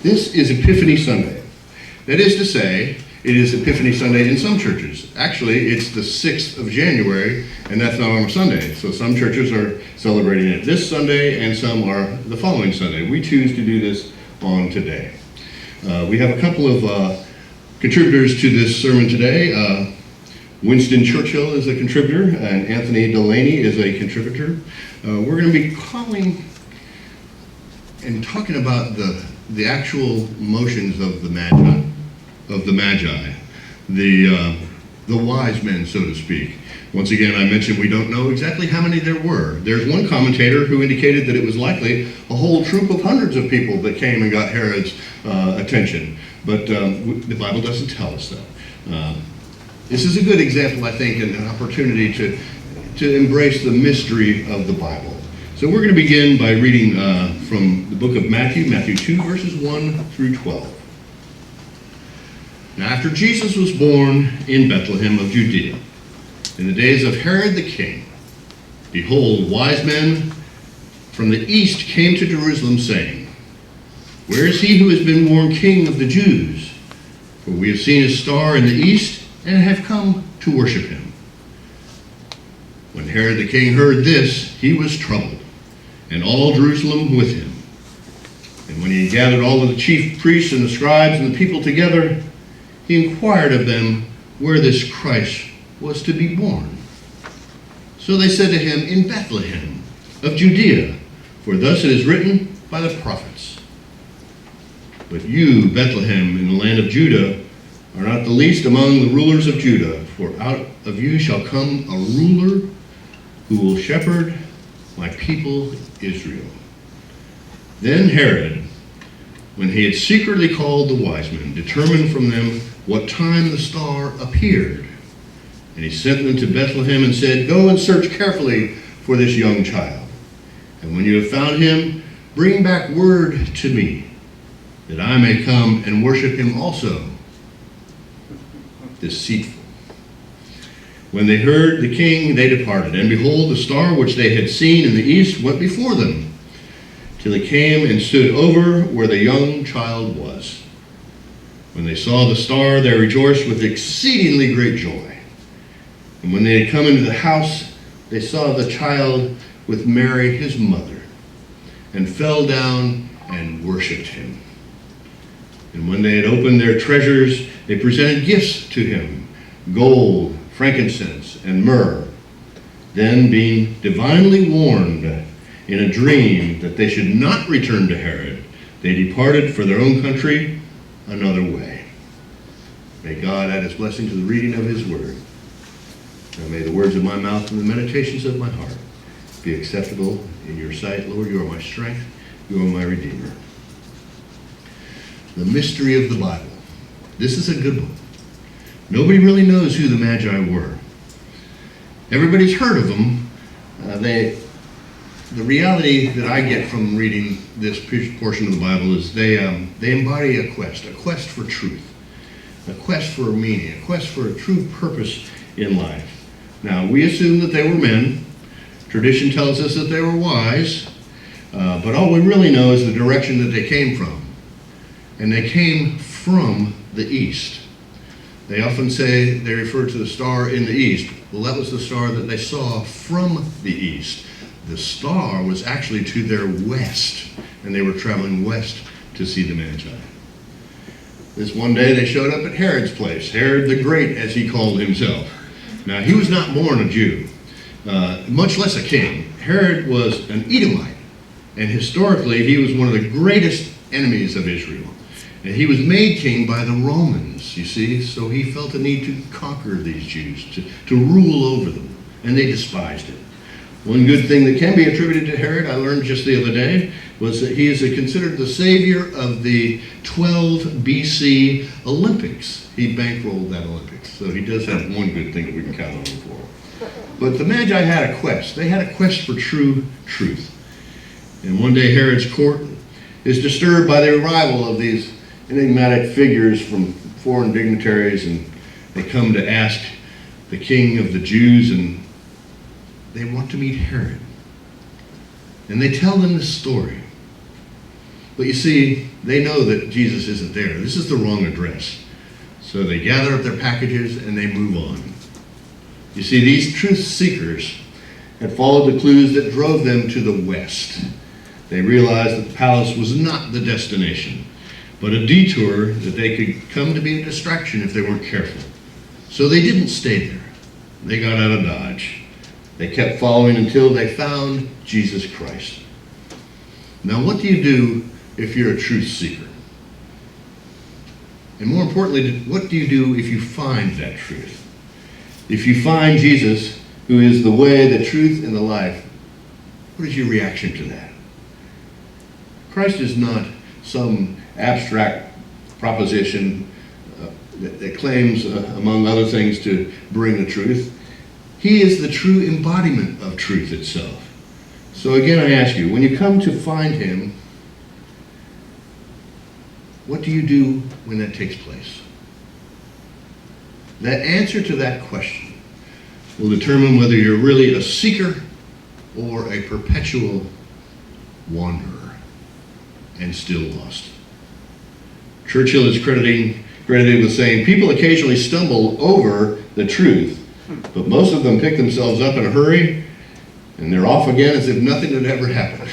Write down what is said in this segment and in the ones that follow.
This is Epiphany Sunday. That is to say, it is Epiphany Sunday in some churches. Actually, it's the 6th of January, and that's not on a Sunday. So some churches are celebrating it this Sunday, and some are the following Sunday. We choose to do this on today. We have a couple of contributors to this sermon today. Winston Churchill is a contributor, and Anthony Delaney is a contributor. We're going to be calling and talking about the actual motions of the Magi, the wise men, so to speak. Once again, I mentioned we don't know exactly how many there were. There's one commentator who indicated that it was likely a whole troop of hundreds of people that came and got Herod's attention. But the Bible doesn't tell us that. This is a good example, I think, and an opportunity to embrace the mystery of the Bible. So we're going to begin by reading from the book of Matthew 2, verses 1 through 12. Now after Jesus was born in Bethlehem of Judea, in the days of Herod the king, behold, wise men from the east came to Jerusalem, saying, Where is he who has been born King of the Jews? For we have seen his star in the east, and have come to worship him. When Herod the king heard this, he was troubled, and all Jerusalem with him. And when he had gathered all of the chief priests and the scribes and the people together, he inquired of them where this Christ was to be born. So they said to him, In Bethlehem of Judea, for thus it is written by the prophets. But you, Bethlehem, in the land of Judah, are not the least among the rulers of Judah, for out of you shall come a ruler who will shepherd my people Israel. Then Herod, when he had secretly called the wise men, determined from them what time the star appeared. And he sent them to Bethlehem and said, Go and search carefully for this young child. And when you have found him, bring back word to me, that I may come and worship him also. Deceitful. When they heard the king, they departed. And behold, the star which they had seen in the east went before them, till it came and stood over where the young child was. When they saw the star, they rejoiced with exceedingly great joy. And when they had come into the house, they saw the child with Mary his mother, and fell down and worshipped him. And when they had opened their treasures, they presented gifts to him, gold, frankincense, and myrrh. Then, being divinely warned in a dream that they should not return to Herod, they departed for their own country another way. May God add his blessing to the reading of his word. Now may the words of my mouth and the meditations of my heart be acceptable in your sight. Lord, you are my strength. You are my Redeemer. The mystery of the Bible. This is a good one. Nobody really knows who the Magi were. Everybody's heard of them. The reality that I get from reading this portion of the Bible is they embody a quest for truth, a quest for meaning, a quest for a true purpose in life. Now, we assume that they were men. Tradition tells us that they were wise, but all we really know is the direction that they came from. And they came from the east. They often say they refer to the star in the east. Well, that was the star that they saw from the east. The star was actually to their west, and they were traveling west to see the Magi. This one day they showed up at Herod's place, Herod the Great, as he called himself. Now, he was not born a Jew, much less a king. Herod was an Edomite, and historically he was one of the greatest enemies of Israel. And he was made king by the Romans, you see, so he felt a need to conquer these Jews, to rule over them, and they despised him. One good thing that can be attributed to Herod, I learned just the other day, was that he is considered the savior of the 12 BC Olympics. He bankrolled that Olympics, so he does have one good thing that we can count on him for. But the Magi had a quest. They had a quest for true truth. And one day Herod's court is disturbed by the arrival of these enigmatic figures from foreign dignitaries, and they come to ask the king of the Jews, and they want to meet Herod. And they tell them this story. But you see, they know that Jesus isn't there. This is the wrong address. So they gather up their packages and they move on. You see, these truth seekers had followed the clues that drove them to the west. They realized that the palace was not the destination, but a detour that they could come to be a distraction if they weren't careful. So they didn't stay there. They got out of Dodge. They kept following until they found Jesus Christ. Now, what do you do if you're a truth seeker? And more importantly, what do you do if you find that truth? If you find Jesus, who is the way, the truth, and the life, what is your reaction to that? Christ is not some abstract proposition that claims, among other things, to bring the truth. He is the true embodiment of truth itself. So again, I ask you, when you come to find him, what do you do when that takes place? The answer to that question will determine whether you're really a seeker or a perpetual wanderer and still lost. Churchill is credited with saying, people occasionally stumble over the truth, but most of them pick themselves up in a hurry and they're off again as if nothing had ever happened.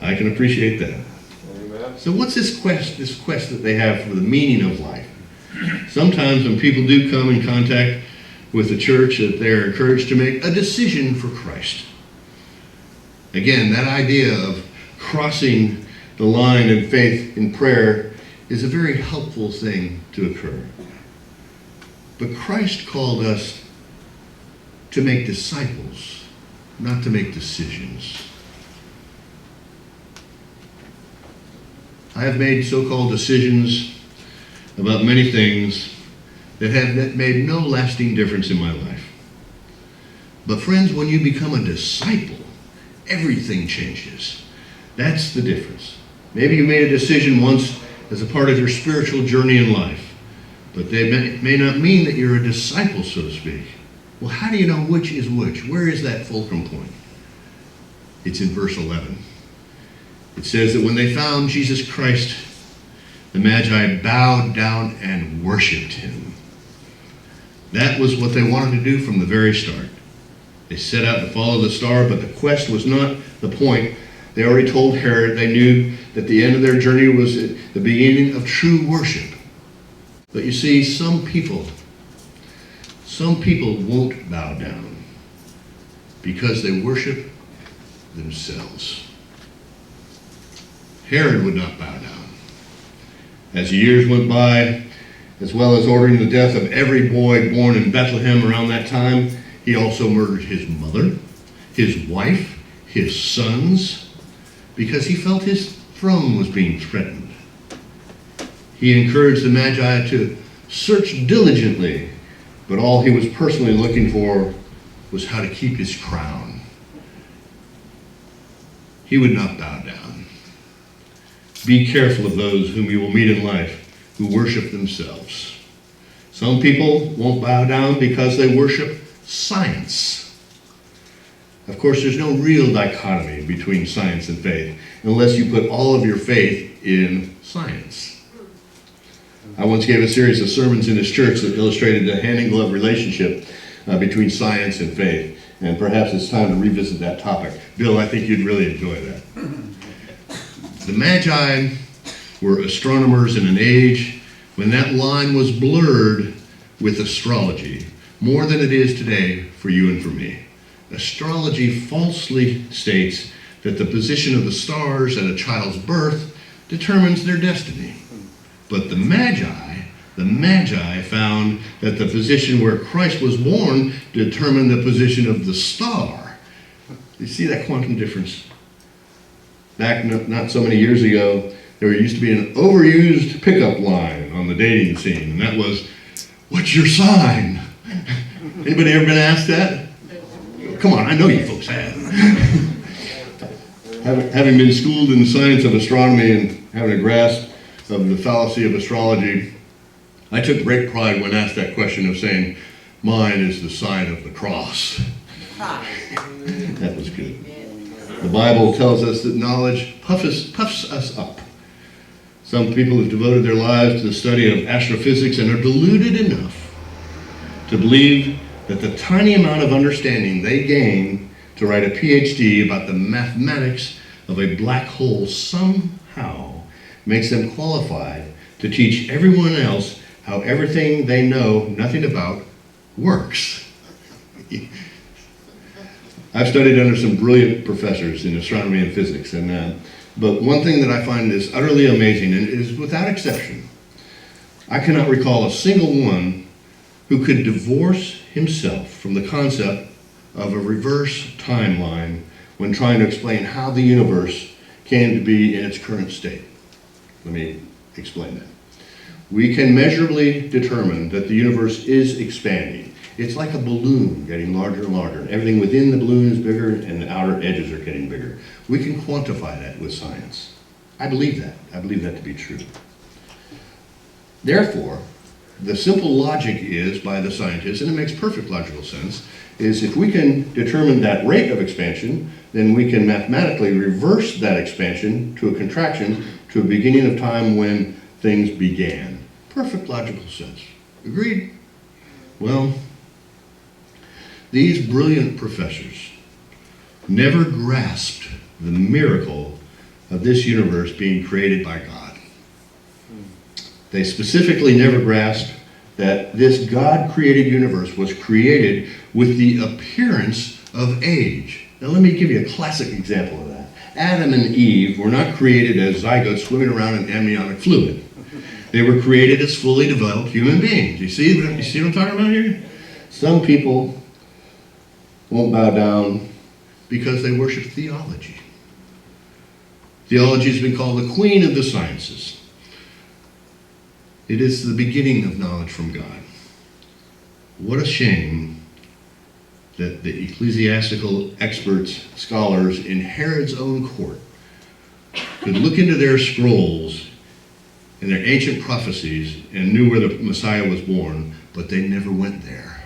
I can appreciate that. Amen. So what's this quest that they have for the meaning of life? Sometimes when people do come in contact with the church, that they're encouraged to make a decision for Christ. Again, that idea of crossing the line in faith in prayer is a very helpful thing to occur. But Christ called us to make disciples, not to make decisions. I have made so-called decisions about many things that have made no lasting difference in my life. But friends, when you become a disciple, everything changes. That's the difference. Maybe you made a decision once as a part of your spiritual journey in life, but they may not mean that you're a disciple, so to speak. Well, how do you know which is which? Where is that fulcrum point? It's in verse 11. It says that when they found Jesus Christ, the Magi bowed down and worshiped him. That was what they wanted to do from the very start. They set out to follow the star, but the quest was not the point. They already told Herod they knew that the end of their journey was the beginning of true worship. But you see, some people won't bow down because they worship themselves. Herod would not bow down. As the years went by, as well as ordering the death of every boy born in Bethlehem around that time, he also murdered his mother, his wife, his sons, because he felt his throne was being threatened. He encouraged the Magi to search diligently, but all he was personally looking for was how to keep his crown. He would not bow down. Be careful of those whom you will meet in life who worship themselves. Some people won't bow down because they worship science. Of course, there's no real dichotomy between science and faith unless you put all of your faith in science. I once gave a series of sermons in this church that illustrated the hand-in-glove relationship between science and faith, and perhaps it's time to revisit that topic. Bill, I think you'd really enjoy that. The Magi were astronomers in an age when that line was blurred with astrology, more than it is today for you and for me. Astrology falsely states that the position of the stars at a child's birth determines their destiny. But the Magi found that the position where Christ was born determined the position of the star. You see that quantum difference? Back not so many years ago, there used to be an overused pickup line on the dating scene, and that was, "What's your sign?" Anybody ever been asked that? Come on, I know you folks have. Having been schooled in the science of astronomy and having a grasp of the fallacy of astrology, I took great pride when asked that question of saying, "Mine is the sign of the cross." That was good. The Bible tells us that knowledge puffs us up, Some people have devoted their lives to the study of astrophysics and are deluded enough to believe that the tiny amount of understanding they gain to write a PhD about the mathematics of a black hole somehow makes them qualified to teach everyone else how everything they know nothing about works. I've studied under some brilliant professors in astronomy and physics, but one thing that I find is utterly amazing, and it is without exception, I cannot recall a single one who could divorce himself from the concept of a reverse timeline when trying to explain how the universe came to be in its current state. Let me explain that. We can measurably determine that the universe is expanding. It's like a balloon getting larger and larger. Everything within the balloon is bigger and the outer edges are getting bigger. We can quantify that with science. I believe that. I believe that to be true. Therefore, the simple logic is, by the scientists, and it makes perfect logical sense, is if we can determine that rate of expansion, then we can mathematically reverse that expansion to a contraction to a beginning of time when things began. Perfect logical sense. Agreed? Well, these brilliant professors never grasped the miracle of this universe being created by God. They specifically never grasped that this God-created universe was created with the appearance of age. Now let me give you a classic example of that. Adam and Eve were not created as zygotes swimming around in amniotic fluid. They were created as fully developed human beings. You see what I'm talking about here? Some people won't bow down because they worship theology. Theology has been called the queen of the sciences. It is the beginning of knowledge from God. What a shame that the ecclesiastical experts, scholars in Herod's own court could look into their scrolls and their ancient prophecies and knew where the Messiah was born, but they never went there.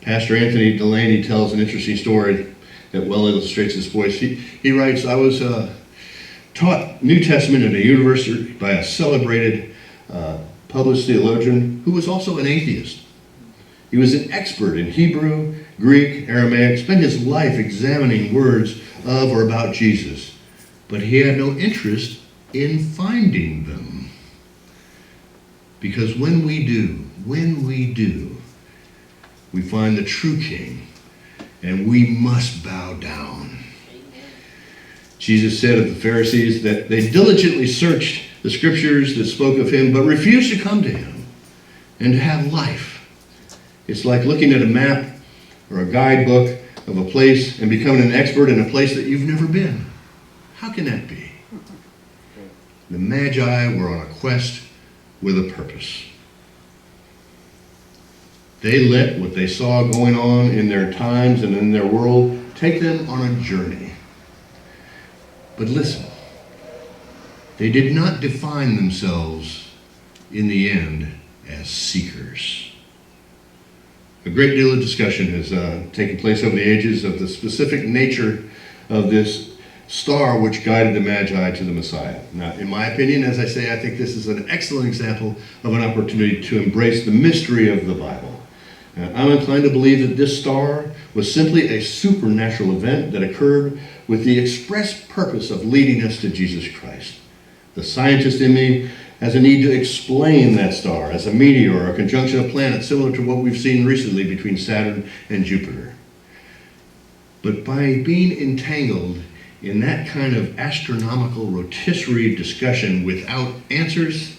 Pastor Anthony Delaney tells an interesting story that well illustrates this point. He writes, I was taught New Testament at a university by a celebrated published theologian who was also an atheist. He was an expert in Hebrew, Greek, Aramaic, spent his life examining words of or about Jesus, but he had no interest in finding them. Because when we do, we find the true King, and we must bow down. Jesus said of the Pharisees that they diligently searched the scriptures that spoke of him, but refused to come to him and to have life. It's like looking at a map or a guidebook of a place and becoming an expert in a place that you've never been. How can that be? The Magi were on a quest with a purpose. They let what they saw going on in their times and in their world take them on a journey. But listen, they did not define themselves in the end as seekers. A great deal of discussion has taken place over the ages of the specific nature of this star which guided the Magi to the Messiah. Now, in my opinion, as I say, I think this is an excellent example of an opportunity to embrace the mystery of the Bible. I'm inclined to believe that this star was simply a supernatural event that occurred with the express purpose of leading us to Jesus Christ. The scientist in me has a need to explain that star as a meteor or a conjunction of planets similar to what we've seen recently between Saturn and Jupiter. But by being entangled in that kind of astronomical rotisserie discussion without answers,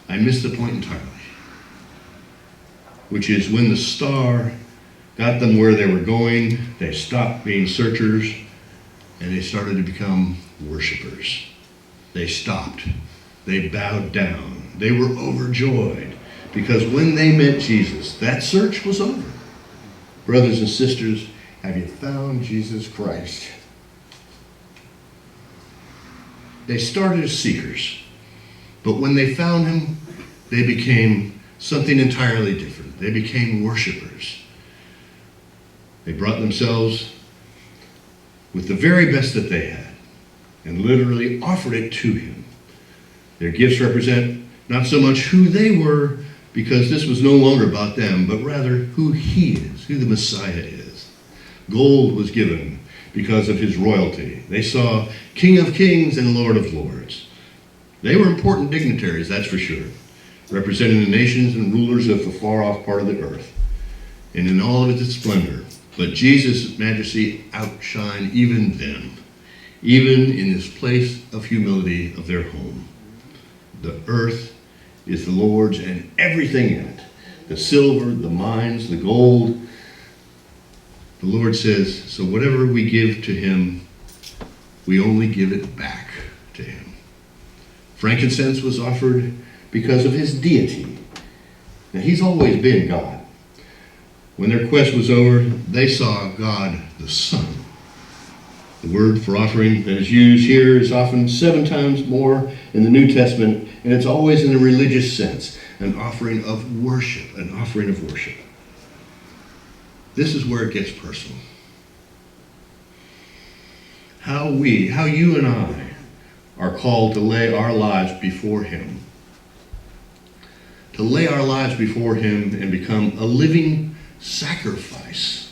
I miss the point entirely. Which is when the star got them where they were going, they stopped being searchers and they started to become worshipers. They stopped. They bowed down. They were overjoyed because when they met Jesus, that search was over. Brothers and sisters, have you found Jesus Christ? They started as seekers, but when they found him, they became something entirely different. They became worshipers. They brought themselves with the very best that they had, and literally offered it to him. Their gifts represent not so much who they were, because this was no longer about them, but rather who he is, who the Messiah is. Gold was given because of his royalty. They saw King of Kings and Lord of Lords. They were important dignitaries, that's for sure, representing the nations and rulers of the far-off part of the earth, and in all of its splendor. But Jesus' majesty outshined even them, even in this place of humility of their home. The earth is the Lord's and everything in it, the silver, the mines, the gold. The Lord says, so whatever we give to him, we only give it back to him. Frankincense was offered because of his deity. Now, he's always been God. When their quest was over, they saw God the Son. The word for offering that is used here is often 7 times more in the New Testament, and it's always in a religious sense, an offering of worship, an offering of worship. This is where it gets personal. How you and I are called to lay our lives before him. To lay our lives before him and become a living sacrifice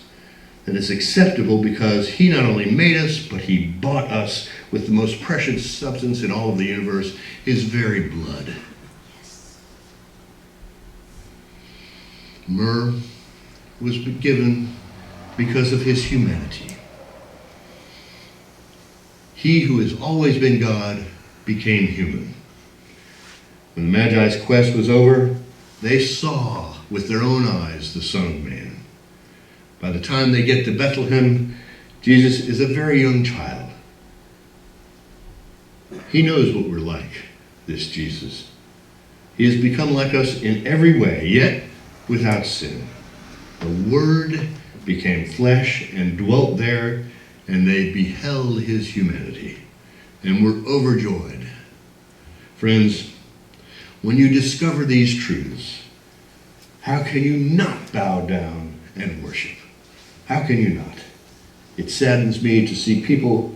that is acceptable, because he not only made us, but he bought us with the most precious substance in all of the universe, his very blood. Myrrh was given because of his humanity. He who has always been God became human. When the Magi's quest was over, they saw with their own eyes the Son of Man. By the time they get to Bethlehem, Jesus is a very young child. He knows what we're like, this Jesus. He has become like us in every way, yet without sin. The Word became flesh and dwelt there, and they beheld his humanity and were overjoyed. Friends, when you discover these truths, how can you not bow down and worship? How can you not? It saddens me to see people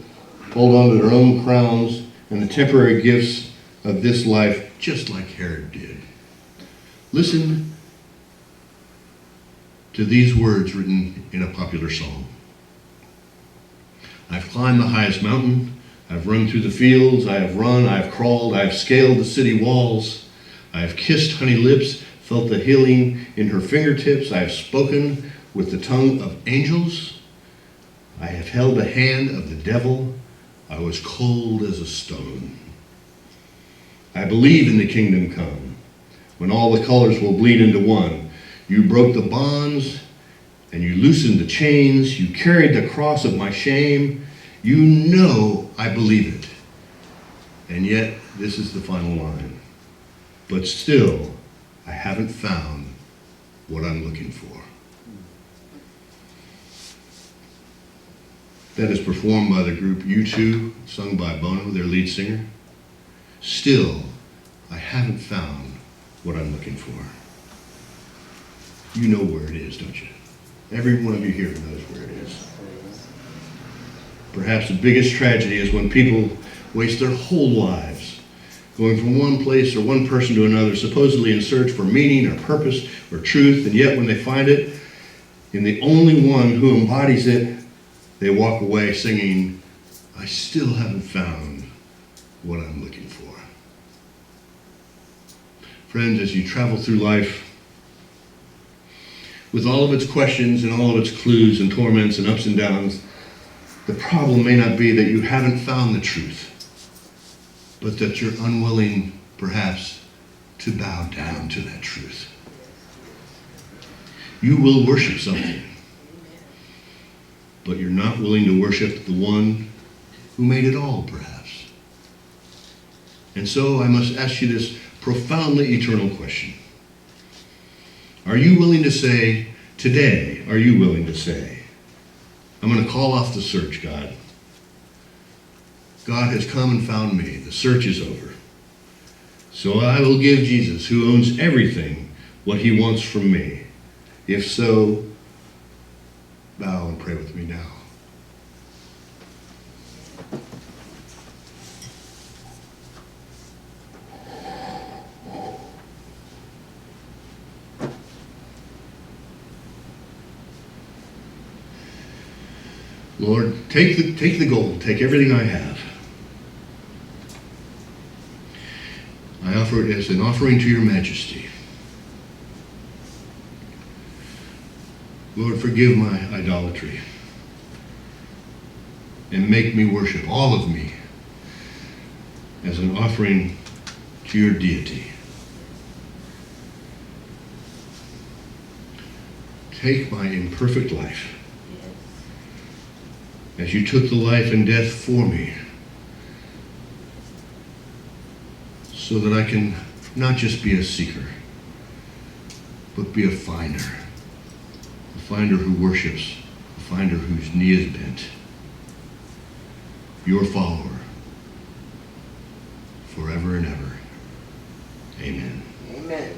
hold on to their own crowns and the temporary gifts of this life, just like Herod did. Listen to these words written in a popular song. I've climbed the highest mountain, I've run through the fields, I have run, I have crawled, I have scaled the city walls, I have kissed honey lips, felt the healing in her fingertips, I have spoken with the tongue of angels, I have held the hand of the devil, I was cold as a stone. I believe in the kingdom come, when all the colors will bleed into one. You broke the bonds, and you loosened the chains, you carried the cross of my shame. You know I believe it. And yet, this is the final line. But still, I haven't found what I'm looking for. That is performed by the group U2, sung by Bono, their lead singer. Still, I haven't found what I'm looking for. You know where it is, don't you? Every one of you here knows where it is. Perhaps the biggest tragedy is when people waste their whole lives going from one place or one person to another, supposedly in search for meaning or purpose or truth, and yet when they find it in the only one who embodies it, they walk away singing, I still haven't found what I'm looking for. Friends, as you travel through life, with all of its questions and all of its clues and torments and ups and downs, the problem may not be that you haven't found the truth, but that you're unwilling, perhaps, to bow down to that truth. You will worship something, but you're not willing to worship the one who made it all, perhaps. And so I must ask you this profoundly eternal question. Are you willing to say, today, are you willing to say, I'm going to call off the search, God. God has come and found me. The search is over. So I will give Jesus, who owns everything, what he wants from me. If so, bow and pray with me now. Lord, take the gold, take everything I have. I offer it as an offering to your majesty. Lord, forgive my idolatry and make me worship all of me as an offering to your deity. Take my imperfect life as you took the life and death for me, so that I can not just be a seeker, but be a finder who worships, a finder whose knee is bent, your follower, forever and ever. Amen. Amen.